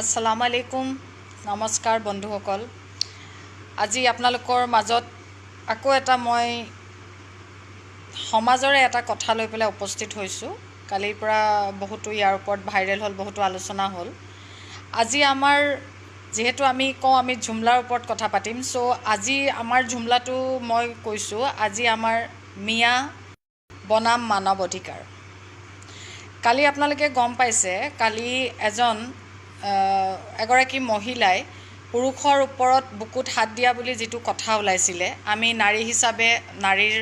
আসসালামু আলাইকুম নমস্কাৰ বন্ধুসকল আজি আপোনালোকৰ মাজত আকৌ এটা মই সমাজৰে এটা কথা লৈ পেলাই উপস্থিত হৈছোঁ কালিৰ পৰা বহুতো ইয়াৰ ওপৰত ভাইৰেল হ'ল বহুতো আলোচনা হ'ল আজি আমাৰ যেহেতু আমি ঝুমলাৰ ওপৰত কথা পাতিম সো আজি আমাৰ ঝুমলাটো মই কৈছোঁ আজি আমাৰ মিয়া বনাম মানৱ অধিকাৰ কালি আপোনালোকে গম পাইছে কালি এগৰাকী মহিলাই পুৰুষৰ ওপৰত বুকুত হাত দিয়া বুলি যিটো কথা ওলাইছিলে আমি নাৰী হিচাপে নাৰীৰ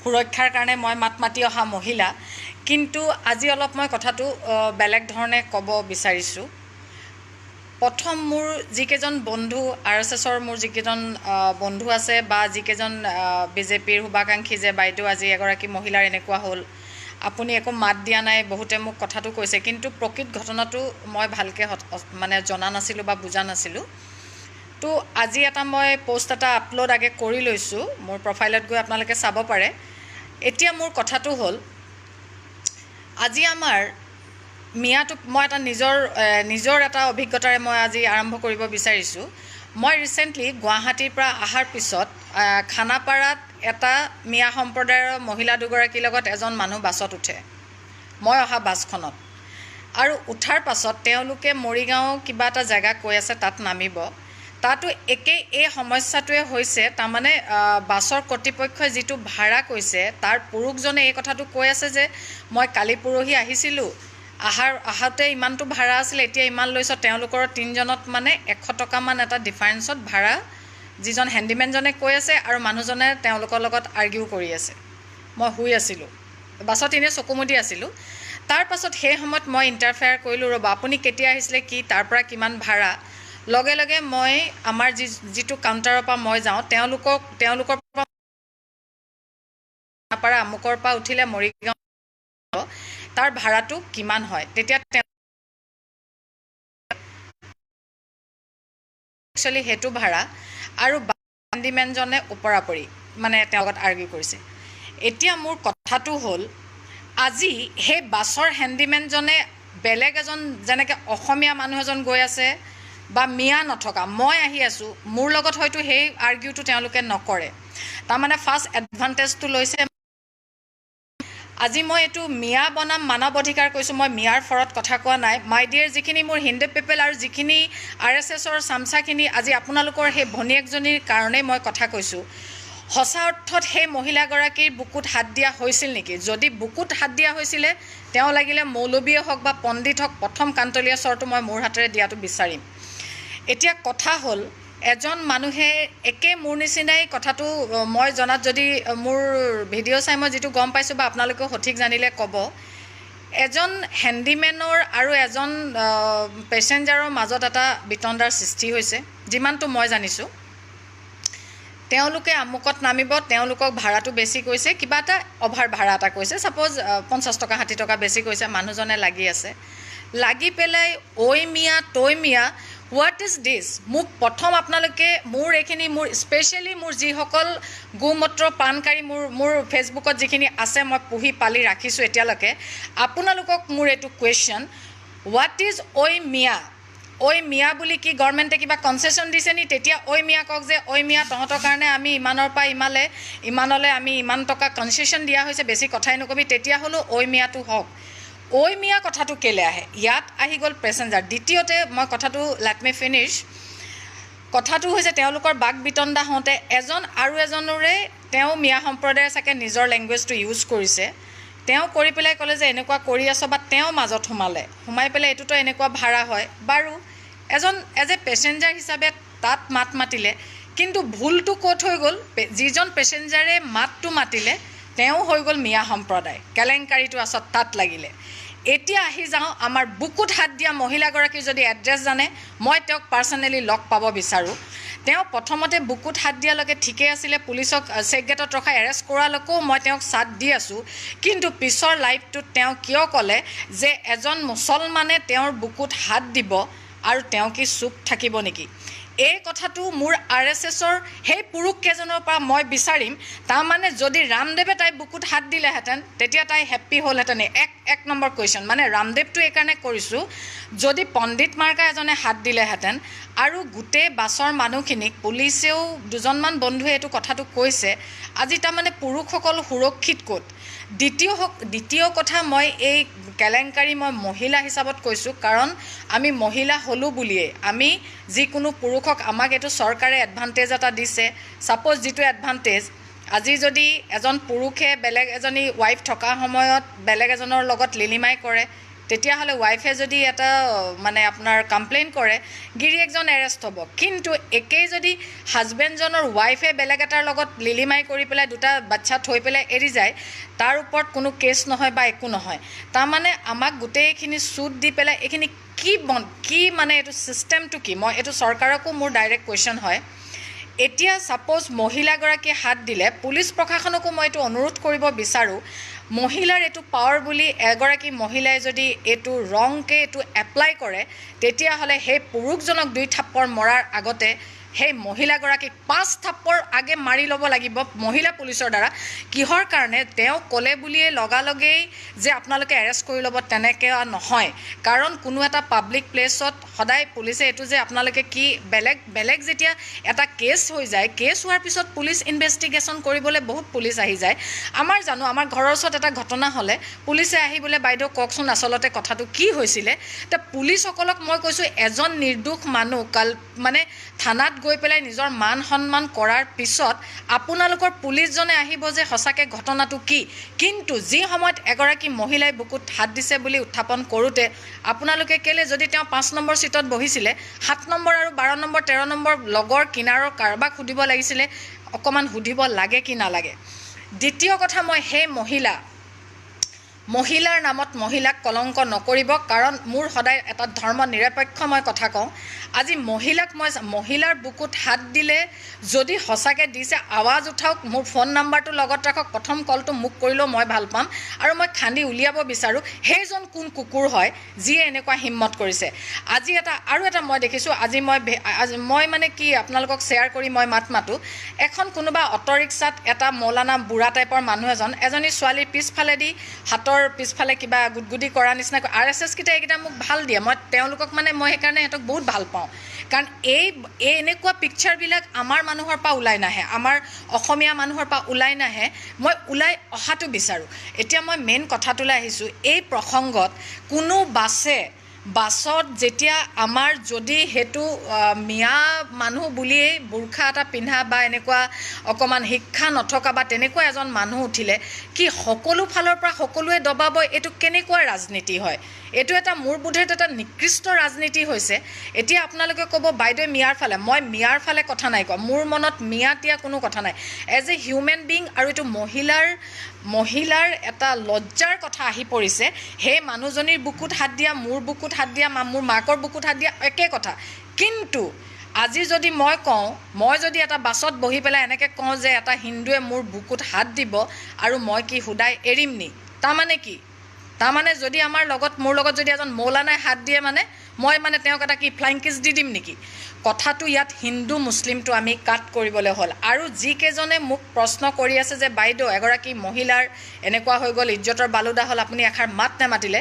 সুৰক্ষাৰ কাৰণে মই মাত মাতি অহা মহিলা কিন্তু আজি অলপ মই কথাটো বেলেগ ধৰণে ক'ব বিচাৰিছোঁ প্ৰথম মোৰ যিকেইজন বন্ধু RSSৰ মোৰ যিকেইজন বন্ধু আছে বা যিকেইজন বিজেপিৰ শুভাকাংক্ষী যে বাইদেউ আজি এগৰাকী মহিলাৰ এনেকুৱা হ'ল আপুনি একো মাত দিয়া নাই বহুতে মোক কথাটো কৈছে কিন্তু প্ৰকৃত ঘটনাটো মই ভালকৈ মানে জনা নাছিলোঁ বা বুজা নাছিলোঁ তো আজি এটা মই পোষ্ট এটা আপলোড আগে কৰি লৈছোঁ মোৰ প্ৰফাইলত গৈ আপোনালোকে চাব পাৰে এতিয়া মোৰ কথাটো হ'ল আজি আমাৰ মিয়াটো মই এটা নিজৰ এটা অভিজ্ঞতাৰে মই আজি আৰম্ভ কৰিব বিচাৰিছোঁ মই ৰিসেন্টলি গুৱাহাটীৰ পৰা অহাৰ পিছত খানাপাৰাত এটা মিয়া সম্প্ৰদায়ৰ মহিলা দুগৰাকীৰ লগত এজন মানুহ বাছত উঠে মই অহা বাছখনত আৰু উঠাৰ পাছত তেওঁলোকে মৰিগাঁও কিবা এটা জায়গা কৈ আছে তাত নামিব তাতো একেই এই সমস্যাটোৱে হৈছে তাৰমানে বাছৰ কৰ্তৃপক্ষই যিটো ভাড়া কৈছে তাৰ পুৰুষজনে এই কথাটো কৈ আছে যে মই কালি পৰহি আহিছিলোঁ আহাতে ইমানটো ভাড়া আছিলে এতিয়া ইমান লৈছ তেওঁলোকৰ তিনজনত মানে 100 টকা মান এটা ডিফাৰেন্সত ভাড়া যিজন হেণ্ডিমেনজনে কৈ আছে আৰু মানুহজনে তেওঁলোকৰ লগত আৰ্গিউ কৰি আছে মই শুই আছিলোঁ বাছত এনে চকুমুদি আছিলোঁ তাৰ পাছত সেই সময়ত মই ইন্টাৰফেয়াৰ কৰিলোঁ ৰ'বা আপুনি কেতিয়া আহিছিলে কি তাৰ পৰা কিমান ভাড়া লগে লগে মই আমাৰ যিটো কাউণ্টাৰৰ পৰা মই যাওঁ তেওঁলোকৰ পৰা আমুকৰ পৰা উঠিলে মৰিগাঁও তাৰ ভাড়াটো কিমান হয় তেতিয়া একচুৱেলি হেতু ভাড়া আৰু হেণ্ডিমেনজনে ওপৰাপৰি মানে তেওঁৰ লগত আৰ্গিউ কৰিছে এতিয়া মোৰ কথাটো হ'ল আজি সেই বাছৰ হেণ্ডিমেনজনে বেলেগ এজন যেনেকৈ অসমীয়া মানুহ এজন গৈ আছে বা মিয়া নথকা মই আহি আছোঁ মোৰ লগত হয়তো সেই আৰ্গিউটো তেওঁলোকে নকৰে তাৰমানে ফাৰ্ষ্ট এডভান্টেজটো লৈছে আজি মই এইটো মিয়া বনাম মানৱ অধিকাৰ কৈছোঁ মই মিয়াৰ ফৰত কথা কোৱা নাই মাই ডিয়াৰ যিখিনি মোৰ হিন্দু পিপল আৰু যিখিনি RSSৰ চামচাখিনি আজি আপোনালোকৰ সেই ভনীয়েকজনীৰ কাৰণেই মই কথা কৈছোঁ সঁচা অৰ্থত সেই মহিলাগৰাকীৰ বুকুত হাত দিয়া হৈছিল নেকি যদি বুকুত হাত দিয়া হৈছিলে তেওঁ লাগিলে মৌলবীয়ে হওক বা পণ্ডিত হওক প্ৰথম কান্তলীয়া স্বৰটো মই মোৰ হাতেৰে দিয়াটো বিচাৰিম এতিয়া কথা হ'ল এজন মানুহে একে মোৰ নিচিনাই কথাটো মই জনাত যদি মোৰ ভিডিঅ' চাই মই যিটো গম পাইছোঁ বা আপোনালোকেও সঠিক জানিলে ক'ব এজন হেণ্ডিমেনৰ আৰু এজন পেচেঞ্জাৰৰ মাজত এটা বিতণ্ডাৰ সৃষ্টি হৈছে যিমানটো মই জানিছোঁ তেওঁলোকে আমুকত নামিব তেওঁলোকক ভাড়াটো বেছি কৈছে কিবা এটা অভাৰ ভাড়া এটা কৈছে ছাপ'জ 50 টকা 60 টকা বেছি কৈছে মানুহজনে লাগি আছে লাগি পেলাই ঐ মিয়া তৈ মিয়া হোৱাট ইজ দিছ মোক প্ৰথম আপোনালোকে মোৰ এইখিনি মোৰ স্পেচিয়েলি মোৰ যিসকল গোমূত্ৰ পানকাৰী মোৰ ফেচবুকত যিখিনি আছে মই পুহি পালি ৰাখিছোঁ এতিয়ালৈকে আপোনালোকক মোৰ এইটো কুৱেশ্যন হোৱাট ইজ ঐ মিয়া বুলি কি গভৰ্ণমেণ্টে কিবা কনচেশ্যন দিছে নি তেতিয়া ঐ মিয়া কওক যে ঐ মিয়া তহঁতৰ কাৰণে আমি ইমানৰ পৰা ইমানলৈ আমি ইমান টকা কনচেশ্যন দিয়া হৈছে বেছি কথাই নকবি তেতিয়া হ'লেও ঐ মিয়াটো হওক ঐ মিয়া কথাটো কেলৈ আহে ইয়াত আহি গ'ল পেচেঞ্জাৰ দ্বিতীয়তে মই কথাটো লেট মি ফিনিছ কথাটো হৈছে তেওঁলোকৰ বাক বিতণ্ডা হওঁতে এজন আৰু এজনৰে তেওঁ মিয়া সম্প্ৰদায়ে চাগে নিজৰ লেংগুৱেজটো ইউজ কৰিছে তেওঁ কৰি পেলাই ক'লে যে এনেকুৱা কৰি আছ বা তেওঁ মাজত সোমাই পেলাই এইটোতো এনেকুৱা ভাড়া হয় বাৰু এজন এজ এ পেচেঞ্জাৰ হিচাপে তাত মাত মাতিলে কিন্তু ভুলটো ক'ত হৈ গ'ল যিজন পেচেঞ্জাৰে মাতটো মাতিলে তেওঁ হৈ গ'ল মিয়া সম্প্ৰদায় কেলেংকাৰীটো আচত তাত লাগিলে এতিয়া আহি যাওঁ আমাৰ বুকুত হাত দিয়া মহিলাগৰাকীৰ যদি এড্ৰেছ জানে মই তেওঁক পাৰ্চনেলি লগ পাব বিচাৰোঁ তেওঁ প্ৰথমতে বুকুত হাত দিয়ালৈকে ঠিকেই আছিলে পুলিচক চেক গেটত ৰখাই এৰেষ্ট কৰালৈকেও মই তেওঁক চাথ দি আছোঁ কিন্তু পিছৰ লাইফটোত তেওঁ কিয় ক'লে যে এজন মুছলমানে তেওঁৰ বুকুত হাত দিব আৰু তেওঁ কি চুপ থাকিব নেকি এই কথাটো মোৰ RSSৰ সেই পুৰুষকেইজনৰ পৰা মই বিচাৰিম। তাৰমানে যদি ৰামদেৱে তাই বুকুত হাত দিলেহেঁতেন তেতিয়া তাই হেপ্পী হ'লহেঁতেন। এক নম্বৰ কুৱেশ্যন, মানে ৰামদেৱটো এইকাৰণে কৰিছোঁ, যদি পণ্ডিত মাৰ্কা এজনে হাত দিলেহেঁতেন আৰু গোটেই বাছৰ মানুহখিনিক, পুলিচেও দুজনমান বন্ধুৱে এইটো কথাটো কৈছে, আজি তাৰমানে পুৰুষসকল সুৰক্ষিত ক'ত? দ্বিতীয় কথা, মই এই কেলেংকাৰী মই মহিলা হিচাপত কৈছোঁ, কাৰণ আমি মহিলা হ'লোঁ বুলিয়েই আমি যিকোনো পুৰুষক, আমাক এইটো চৰকাৰে এডভান্টেজ এটা দিছে। ছাপ'জ যিটো এডভান্টেজ, আজি যদি এজন পুৰুষে বেলেগ এজনী ৱাইফ থকা সময়ত বেলেগ এজনৰ লগত লিলিমাই কৰে, তেতিয়াহ'লে ৱাইফে যদি এটা মানে আপোনাৰ কমপ্লেইন কৰে, গিৰিয়েকজন এৰেষ্ট হ'ব। কিন্তু একেই যদি হাজবেণ্ডজনৰ ৱাইফে বেলেগ এটাৰ লগত লিলিমাই কৰি পেলাই দুটা বাচ্চা থৈ পেলাই এৰি যায়, তাৰ ওপৰত কোনো কেছ নহয় বা একো নহয়। তাৰমানে আমাক গোটেইখিনি চুট দি পেলাই এইখিনি কি মানে এইটো ছিষ্টেমটো কি? মই এইটো চৰকাৰকো মোৰ ডাইৰেক্ট কুৱেশ্যন হয়। এতিয়া ছাপ'জ মহিলাগৰাকীয়ে হাত দিলে, পুলিচ প্ৰশাসনকো মই এইটো অনুৰোধ কৰিব বিচাৰোঁ, মহিলাৰ এইটো পাৱাৰ বুলি এগৰাকী মহিলাই যদি এইটো ৰংকৈ এইটো এপ্লাই কৰে, তেতিয়াহ'লে সেই পুৰুষজনক 2 থাপ্পৰ মৰাৰ আগতে সেই মহিলাগৰাকীক 5 থাপ্পৰ আগে মাৰি ল'ব লাগিব মহিলা পুলিচৰ দ্বাৰা। কিহৰ কাৰণে? তেওঁ ক'লে বুলিয়ে লগালগেই যে আপোনালোকে এৰেষ্ট কৰি ল'ব, তেনেকৈ নহয়। কাৰণ কোনো এটা পাব্লিক প্লেচত সদায় পুলিচে এইটো যে আপোনালোকে কি বেলেগ যেতিয়া এটা কেছ হৈ যায়, কেছ হোৱাৰ পিছত পুলিচ ইনভেষ্টিগেশ্যন কৰিবলৈ বহুত পুলিচ আহি যায়। আমাৰ ঘৰৰ ওচৰত এটা ঘটনা হ'লে পুলিচে আহি বোলে, বাইদেউ কওকচোন আচলতে কথাটো কি হৈছিলে। তে পুলিচসকলক মই কৈছোঁ, এজন নিৰ্দোষ মানুহ মানে থানাত গৈ পেলাই নিজৰ মান সন্মান কৰাৰ পিছত আপোনালোকৰ পুলিচজনে আহিব যে সঁচাকৈ ঘটনাটো কি। কিন্তু যি সময়ত এগৰাকী মহিলাই বুকুত হাত দিছে বুলি উত্থাপন কৰোঁতে আপোনালোকে কেলে, যদি তেওঁ 5 নম্বৰ ছিটত বহিছিলে, 7 নম্বৰ আৰু 12 নম্বৰ 13 নম্বৰ লগৰ কিনাৰৰ কাৰোবাক সুধিব লাগিছিলে, অকণমান সুধিব লাগে কি নালাগে। দ্বিতীয় কথা, মই সেই মহিলাৰ নামত মহিলাক কলংক নকৰিব, কাৰণ মোৰ সদায় এটা ধৰ্ম নিৰপেক্ষ মই কথা কওঁ। আজি মহিলাৰ বুকুত হাত দিলে যদি সঁচাকৈ দিছে, আৱাজ উঠাওক, মোৰ ফোন নাম্বাৰটো লগত ৰাখক, প্ৰথম কলটো মোক কৰিলেও মই ভাল পাম। আৰু মই খান্দি উলিয়াব বিচাৰোঁ সেইজন কোন কুকুৰ হয় যিয়ে এনেকুৱা হিম্মত কৰিছে। আজি আৰু এটা মই দেখিছোঁ, আজি মই মানে কি আপোনালোকক শ্বেয়াৰ কৰি মই মাতোঁ, এখন কোনোবা অটো ৰিক্সাত এটা মৌলানা বুঢ়া টাইপৰ মানুহ এজনী ছোৱালীৰ পিছফালেদি হাতৰ পিছফালে কিবা গুটগুটি কৰা নিচিনাকৈ RSS কেইটা এইকেইটা মোক ভাল দিয়ে। মই তেওঁলোকক মই সেইকাৰণে সিহঁতক বহুত ভাল পাওঁ, কাৰণ এই এনেকুৱা পিকচাৰবিলাক আমাৰ মানুহৰ পৰা ওলাই নাহে, আমাৰ অসমীয়া মানুহৰ পৰা ওলাই নাহে। মই ওলাই অহাটো বিচাৰোঁ। এতিয়া মই মেইন কথাটোলৈ আহিছোঁ। এই প্ৰসংগত কোনো বাছত যেতিয়া আমাৰ যদি সেইটো মিয়া মানুহ বুলিয়েই বুৰ্খা এটা পিন্ধা বা এনেকুৱা অকণমান শিক্ষা নথকা বা তেনেকুৱা এজন মানুহ উঠিলে, কি সকলো ফালৰ পৰা সকলোৱে দবাব, এইটো কেনেকুৱা ৰাজনীতি হয়? এইটো এটা মোৰ বোধেত এটা নিকৃষ্ট ৰাজনীতি হৈছে। এতিয়া আপোনালোকে ক'ব, বাইদেউ মিয়াৰ ফালে, মই মিয়াৰ ফালে কথা নাই কোৱা, মোৰ মনত মিয়া তিয়া কোনো কথা নাই। এজ এ হিউমেন বিং, আৰু এইটো মহিলাৰ এটা লজ্জাৰ কথা আহি পৰিছে। সেই মানুহজনীৰ বুকুত হাত দিয়া, মোৰ বুকুত হাত দিয়া, মোৰ মাকৰ বুকুত হাত দিয়া, একে কথা। কিন্তু আজি যদি মই যদি এটা বাছত বহি পেলাই এনেকৈ কওঁ যে এটা হিন্দুৱে মোৰ বুকুত হাত দিব আৰু মই কি সুদাই এৰিম নি? তাৰমানে কি? তাৰমানে যদি মোৰ লগত যদি এজন মৌলানাই হাত দিয়ে, মই তেওঁক এটা কি ফ্লাইং কিছ দি দিম নেকি? কথাটো ইয়াত হিন্দু মুছলিমটো আমি কাট কৰিবলৈ হ'ল। আৰু যিকেইজনে মোক প্ৰশ্ন কৰি আছে যে বাইদেউ এগৰাকী মহিলাৰ এনেকুৱা হৈ গ'ল, ইজ্জতৰ বালুদা হ'ল, আপুনি এষাৰ মাত নেমাতিলে,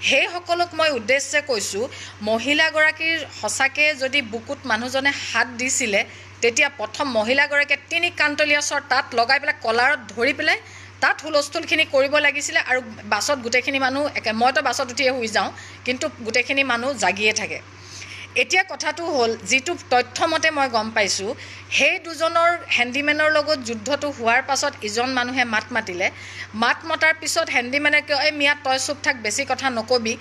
সেইসকলক মই উদ্দেশ্যে কৈছোঁ, মহিলাগৰাকীৰ সঁচাকৈ যদি বুকুত মানুহজনে হাত দিছিলে, তেতিয়া প্ৰথম মহিলাগৰাকীয়ে 3 কাণ্টলীয়া চৰ তাত লগাই পেলাই কলাৰত ধৰি পেলাই তাত হুলস্থুলখিনি কৰিব লাগিছিলে। আৰু বাছত গোটেইখিনি মানুহ মইতো বাছত উঠিয়ে শুই যাওঁ, কিন্তু গোটেইখিনি মানুহ জাগিয়ে থাকে। এতিয়া কথাটো হ'ল, যিটো তথ্যমতে মই গম পাইছোঁ, সেই দুজনৰ হেণ্ডিমেনৰ লগত যুদ্ধটো হোৱাৰ পাছত ইজন মানুহে মাত মতাৰ পিছত হেণ্ডিমেনে কিয়, এই মিয়া তই চুপ থাক, বেছি কথা নকবি।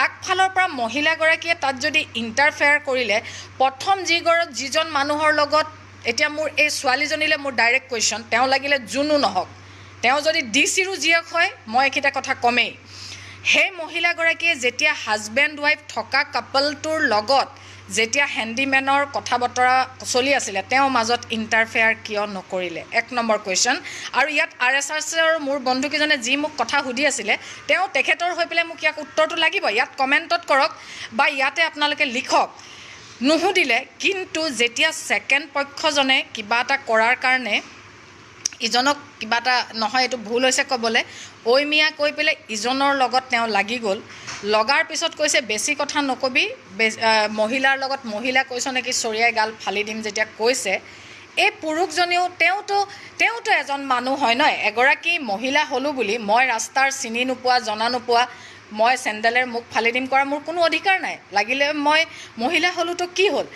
আগফালৰ পৰা মহিলাগৰাকীয়ে তাত যদি ইণ্টাৰফেয়াৰ কৰিলে, প্ৰথম যিজন মানুহৰ লগত, এতিয়া মোৰ এই ছোৱালীজনীলৈ মোৰ ডাইৰেক্ট কুৱেশ্যন, তেওঁ লাগিলে যোনো নহওক, তেওঁ যদি ডিচিৰো জীয়েক হয়, মই এইকেইটা কথা কমেই। সেই মহিলাগৰাকীয়ে যেতিয়া হাজবেণ্ড ৱাইফ থকা কাপলটোৰ লগত যেতিয়া হেণ্ডিমেনৰ কথা বতৰা চলি আছিলে, তেওঁ মাজত ইণ্টাৰফেয়াৰ কিয় নকৰিলে? 1 নম্বৰ কুৱেশ্যন। আৰু ইয়াত RSSৰ মোৰ বন্ধুকেইজনে যি মোক কথা সুধি আছিলে, তেখেতৰ হৈ পেলাই মোক ইয়াক উত্তৰটো লাগিব। ইয়াত কমেণ্টত কৰক বা ইয়াতে আপোনালোকে লিখক, নুসুধিলে। কিন্তু যেতিয়া ছেকেণ্ড পক্ষজনে কিবা এটা কৰাৰ কাৰণে ইজনক কিবা এটা নহয় এইটো ভুল হৈছে ক'বলৈ, ঐ মিয়া কৈ পেলাই ইজনৰ লগত তেওঁ লাগি গ'ল। লগাৰ পিছত কৈছে বেছি কথা নকবি, মহিলাৰ লগত মহিলা কৈছ নেকি চৰিয়াই গাল ফালি দিম যেতিয়া কৈছে, এই পুৰুষজনেও তেওঁতো এজন মানুহ হয় নহয়। এগৰাকী মহিলা হ'লোঁ বুলি মই ৰাস্তাৰ চিনি নোপোৱা জনা নোপোৱা মই চেণ্ডেলেৰ মুখ ফালি দিম কৰা মোৰ কোনো অধিকাৰ নাই। লাগিলে মই মহিলা হ'লোতো কি হ'ল।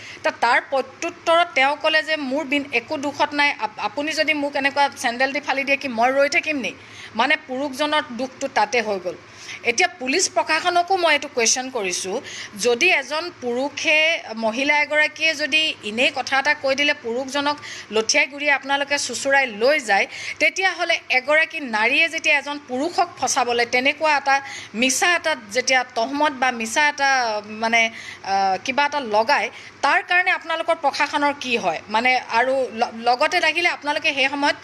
তাৰ প্ৰত্যুত্তৰত তেওঁ ক'লে যে মোৰ একো দুখত নাই, আপুনি যদি মোক এনেকুৱা চেণ্ডেল দি ফালি দিয়ে কি মই ৰৈ থাকিম নি। মানে পুৰুষজনৰ দুখটো তাতে হৈ গ'ল। এতিয়া পুলিচ প্ৰশাসনকো মই এইটো কুৱেশ্যন কৰিছোঁ, যদি এজন পুৰুষে মহিলা এগৰাকীয়ে যদি এনেই কথা এটা কৈ দিলে পুৰুষজনক লঠিয়াই গুৰিয়ে আপোনালোকে চুচুৰাই লৈ যায়, তেতিয়াহ'লে এগৰাকী নাৰীয়ে যেতিয়া এজন পুৰুষক ফচাবলৈ তেনেকুৱা এটা মিছা এটা যেতিয়া তহমত বা মিছা এটা মানে কিবা এটা লগায়, তাৰ কাৰণে আপোনালোকৰ প্ৰশাসনৰ কি হয় মানে। আৰু লগতে লাগিলে আপোনালোকে সেই সময়ত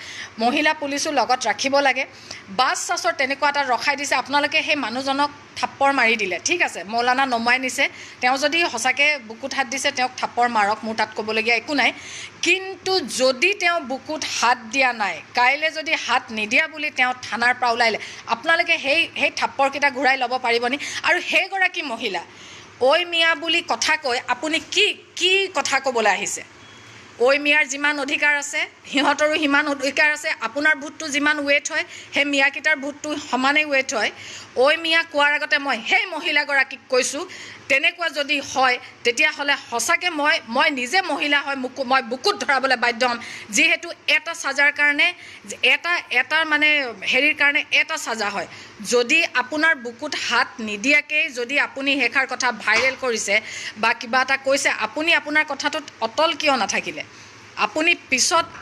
মহিলা পুলিচো লগত ৰাখিব লাগে। বাছ চাছৰ তেনেকুৱা এটা ৰখাই দিছে, আপোনালোকে সেই মানুহজনক থাপ্পৰ মাৰি দিলে, ঠিক আছে, মৌলানা নমাই নিছে, তেওঁ যদি সঁচাকৈ বুকুত হাত দিছে তেওঁক থাপ্পৰ মাৰক, মোৰ তাত ক'বলগীয়া একো নাই। কিন্তু যদি তেওঁ বুকুত হাত দিয়া নাই, কাইলৈ যদি হাত নিদিয়া বুলি তেওঁ থানাৰ পৰা ওলাইলে, আপোনালোকে সেই থাপ্পৰকেইটা ঘূৰাই ল'ব পাৰিবনি। আৰু সেইগৰাকী মহিলা ঐ মিয়া বুলি কথা কৈ আপুনি কি কথা ক'বলৈ আহিছে। ঐ মিয়াৰ যিমান অধিকাৰ আছে সিহঁতৰো সিমান অধিকাৰ আছে। আপোনাৰ ভোটটো যিমান ৱেইট হয় সেই মিয়াকেইটাৰ ভোটটো সমানেই ৱেইট হয়। ঐ মিয়া কোৱাৰ আগতে মই সেই মহিলাগৰাকীক কৈছোঁ, তেনেকুৱা যদি হয় তেতিয়াহ'লে সঁচাকৈ মই নিজে মহিলা হয় মই বুকুত ধৰাবলৈ বাধ্য হ'ম। যিহেতু এটা চাজাৰ কাৰণে এটা মানে হেৰিৰ কাৰণে এটা চাজা হয়। যদি আপোনাৰ বুকুত হাত নিদিয়াকেই যদি আপুনি সেইষাৰ কথা ভাইৰেল কৰিছে বা কিবা এটা কৈছে, আপুনি আপোনাৰ কথাটোত অটল কিয় নাথাকিলে। আপুনি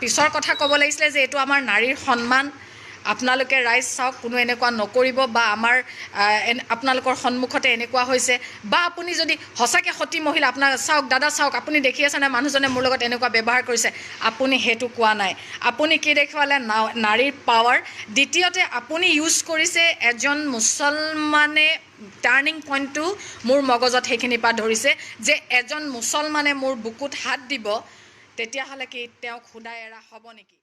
পিছৰ কথা ক'ব লাগিছিলে যে এইটো আমাৰ নাৰীৰ সন্মান, আপোনালোকে ৰাইজ চাওক কোনো এনেকুৱা নকৰিব, বা আপোনালোকৰ সন্মুখতে এনেকুৱা হৈছে, বা আপুনি যদি সঁচাকৈ সতী মহিলা আপোনাক চাওক দাদা চাওক আপুনি দেখি আছেনে মানুহজনে মোৰ লগত এনেকুৱা ব্যৱহাৰ কৰিছে, আপুনি সেইটো কোৱা নাই। আপুনি কি দেখুৱালে নাৰীৰ পাৱাৰ। দ্বিতীয়তে আপুনি ইউজ কৰিছে এজন মুছলমানে, টাৰ্ণিং পইণ্টটো মোৰ মগজত সেইখিনিৰ পৰা ধৰিছে যে এজন মুছলমানে মোৰ বুকুত হাত দিব তেতিয়াহ'লে কি তেওঁক শুদাই এৰা হ'ব নেকি।